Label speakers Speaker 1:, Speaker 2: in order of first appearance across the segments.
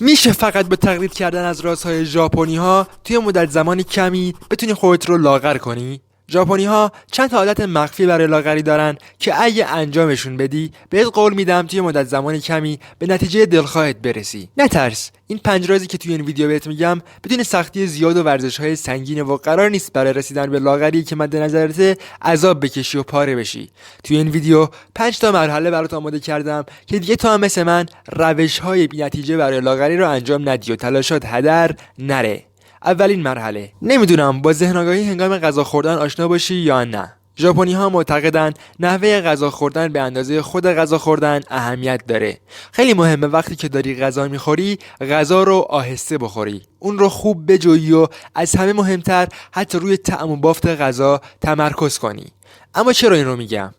Speaker 1: میشه فقط با تقلید کردن از رازهای ژاپنی ها توی مدت زمانی کمی بتونی خودت رو لاغر کنی؟ ژاپنی ها چند تا عادت مخفی برای لاغری دارن که اگه انجامشون بدی بهت قول میدم توی مدت زمانی کمی به نتیجه دلخواهت برسی. نترس، این 5 رازی که توی این ویدیو بهت میگم بدون سختی زیاد و ورزش‌های سنگینه و قرار نیست برای رسیدن به لاغری که مد نظرته عذاب بکشی و پاره بشی. توی این ویدیو 5 تا مرحله برات آماده کردم که دیگه تو هم مثل من روش‌های بی‌نتیجه برای لاغری رو انجام ندی و تلاشات هدر نره. اولین مرحله، نمیدونم با ذهن آگاهی هنگام غذا خوردن آشنا باشی یا نه. ژاپنی ها معتقدن نحوه غذا خوردن به اندازه خود غذا خوردن اهمیت داره. خیلی مهمه وقتی که داری غذا میخوری غذا رو آهسته بخوری، اون رو خوب بجویی و از همه مهمتر حتی روی طعم و بافت غذا تمرکز کنی. اما چرا این رو میگم؟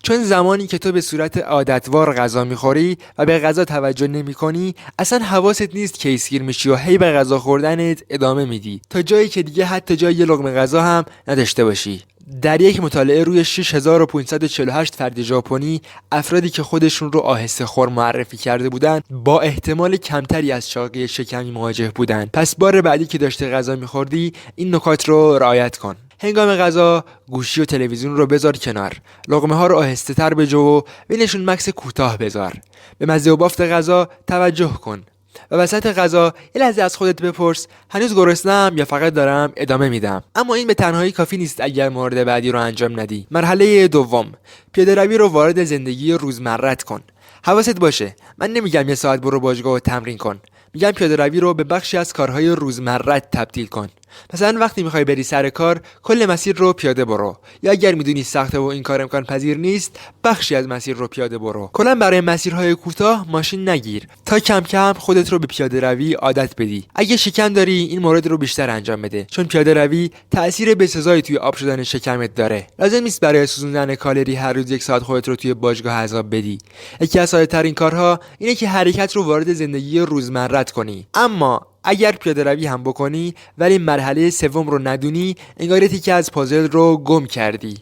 Speaker 1: چون زمانی که تو به صورت عادتوار غذا میخوری و به غذا توجه نمیکنی اصلا حواست نیست که کیسگیر میشی و هی به غذا خوردنت ادامه میدی تا جایی که دیگه حتی جای یه لقمه غذا هم نداشته باشی. در یک مطالعه روی 6548 فرد ژاپنی، افرادی که خودشون رو آهسته خور معرفی کرده بودن با احتمال کمتری از شاقی شکمی مواجه بودن. پس بار بعدی که داشته غذا میخوردی این نکات رو رعایت کن. هنگام غذا گوشی و تلویزیون رو بذار کنار، لقمه ها رو آهسته تر بجو و بینشون مکس کوتاه بذار. به مزه و بافت غذا توجه کن و وسط غذا یه لحظه از خودت بپرس هنوز گرسنه‌ام یا فقط دارم ادامه میدم. اما این به تنهایی کافی نیست اگر مورد بعدی رو انجام ندی. مرحله دوم، پیاده روی رو وارد زندگی روزمرت کن. حواست باشه من نمیگم یه ساعت برو باشگاه و تمرین کن، میگم پیاده روی رو به بخشی از کارهای روزمرت تبدیل کن. مثلا وقتی میخوای بری سر کار کل مسیر رو پیاده برو، یا اگر میدونی سخته و این کار امکان پذیر نیست بخشی از مسیر رو پیاده برو. کلا برای مسیرهای کوتاه ماشین نگیر تا کم کم خودت رو به پیاده روی عادت بدی. اگه شکم داری این مورد رو بیشتر انجام بده، چون پیاده روی تأثیر بسزایی توی آب شدن شکمت داره. لازم نیست برای سوزوندن کالری هر روز 1 ساعت خودت رو توی باشگاه عذاب بدی. یکی از ساده‌ترین کارها اینه که حرکت رو وارد زندگی روزمرت کنی. اما اگر پیاده روی هم بکنی ولی مرحله سوم رو ندونی انگار تیکه از پازل رو گم کردی.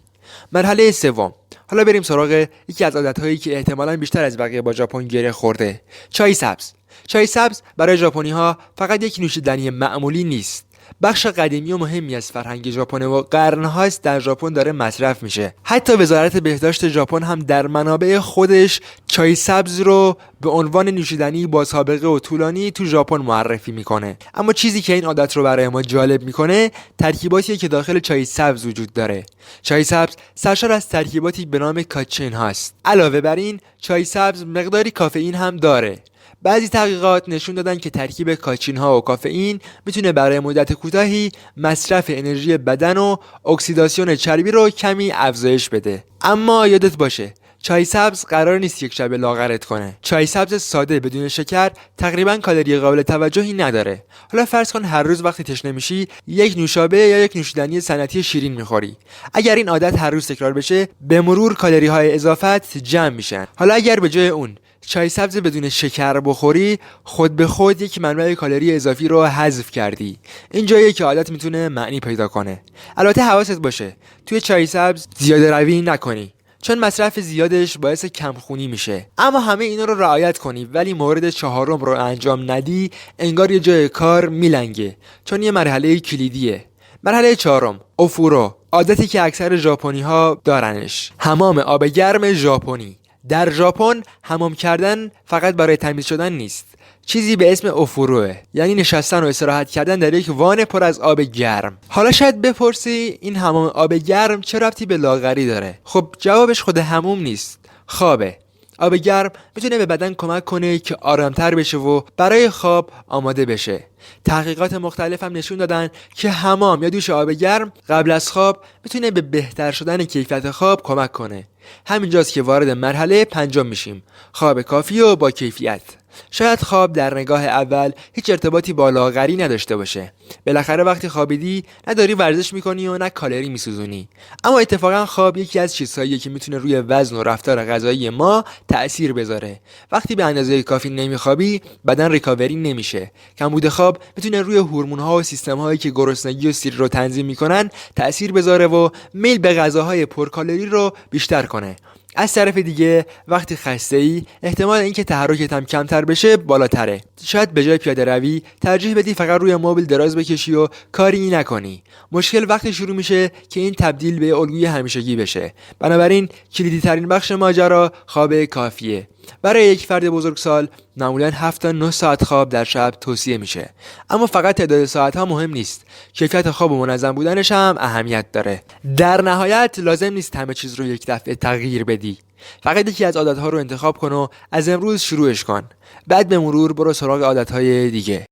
Speaker 1: مرحله سوم، حالا بریم سراغ یکی از عادت‌هایی که احتمالاً بیشتر از بقیه با ژاپن گره خورده. چای سبز. چای سبز برای ژاپنی‌ها فقط یک نوشیدنی معمولی نیست، بخش قدیمی و مهمی از فرهنگ ژاپن و قرن‌هاست در ژاپن داره مصرف میشه. حتی وزارت بهداشت ژاپن هم در منابع خودش چای سبز رو به عنوان نوشیدنی با سابقه و طولانی تو ژاپن معرفی میکنه. اما چیزی که این عادت رو برای ما جالب میکنه ترکیباتیه که داخل چای سبز وجود داره. چای سبز سرشار از ترکیباتی به نام کاچین هاست. علاوه بر این چای سبز مقداری کافئین هم داره. بعضی تحقیقات نشون دادن که ترکیب کاچین ها و کافئین میتونه برای مدت کوتاهی مصرف انرژی بدن و اکسیداسیون چربی رو کمی افزایش بده. اما یادت باشه چای سبز قرار نیست یک شب لاغرت کنه. چای سبز ساده بدون شکر تقریبا کالری قابل توجهی نداره. حالا فرض کن هر روز وقتی تشنه میشی یک نوشابه یا یک نوشیدنی صنعتی شیرین میخوری. اگر این عادت هر روز تکرار بشه به مرور کالری های اضافت جمع میشن. حالا اگر به جای اون چای سبز بدون شکر بخوری خود به خود یک منبع کالری اضافی رو حذف کردی. این جاییه که عادت میتونه معنی پیدا کنه. البته حواست باشه توی چای سبز زیاده روی نکنی، چون مصرف زیادش باعث کمخونی میشه. اما همه اینا رو رعایت کنی ولی مورد چهارم رو انجام ندی انگار یه جای کار میلنگه، چون یه مرحله کلیدیه. مرحله چهارم، اوفورو، عادتی که اکثر ژاپنی ها دارنش. حمام آب گرم ژاپنی. در ژاپن حمام کردن فقط برای تمیز شدن نیست، چیزی به اسم اوفوروه، یعنی نشستن و استراحت کردن در یک وان پر از آب گرم. حالا شاید بپرسی این حمام آب گرم چه ربطی به لاغری داره؟ خب جوابش خود حموم نیست، خوابه. آب گرم میتونه به بدن کمک کنه که آرامتر بشه و برای خواب آماده بشه. تحقیقات مختلف هم نشون دادن که حمام یا دوش آب گرم قبل از خواب میتونه به بهتر شدن کیفیت خواب کمک کنه. همینجاست که وارد مرحله پنجم میشیم، خواب کافی و با کیفیت. شاید خواب در نگاه اول هیچ ارتباطی با لاغری نداشته باشه. بالاخره وقتی خوابیدی نه داری ورزش میکنی و نه کالری میسوزونی. اما اتفاقا خواب یکی از چیزهاییه که میتونه روی وزن و رفتار غذایی ما تأثیر بذاره. وقتی به اندازه کافی نمیخوابی بدن ریکاوری نمیشه. کمبود خواب میتونه روی هورمون‌ها و سیستم‌هایی که گرسنگی و سیر رو تنظیم میکنن تأثیر بذاره و میل به غذاهای پرکالری رو بیشتر کنه. از طرف دیگه وقتی خسته‌ای احتمال اینکه تحرکت هم کمتر بشه بالاتره. شاید به جای پیاده روی ترجیح بدی فقط روی مبل دراز بکشی و کاری نکنی. مشکل وقتی شروع میشه که این تبدیل به الگوی همیشگی بشه. بنابراین کلیدی ترین بخش ماجرا خواب کافیه. برای یک فرد بزرگسال معمولاً 7 تا 9 ساعت خواب در شب توصیه میشه. اما فقط تعداد ساعت‌ها مهم نیست. کیفیت خواب و منظم بودنش هم اهمیت داره. در نهایت لازم نیست همه چیز رو یک دفعه تغییر بدی. فقط یکی از عادت‌ها رو انتخاب کن و از امروز شروعش کن. بعد به مرور برو سراغ عادت‌های دیگه.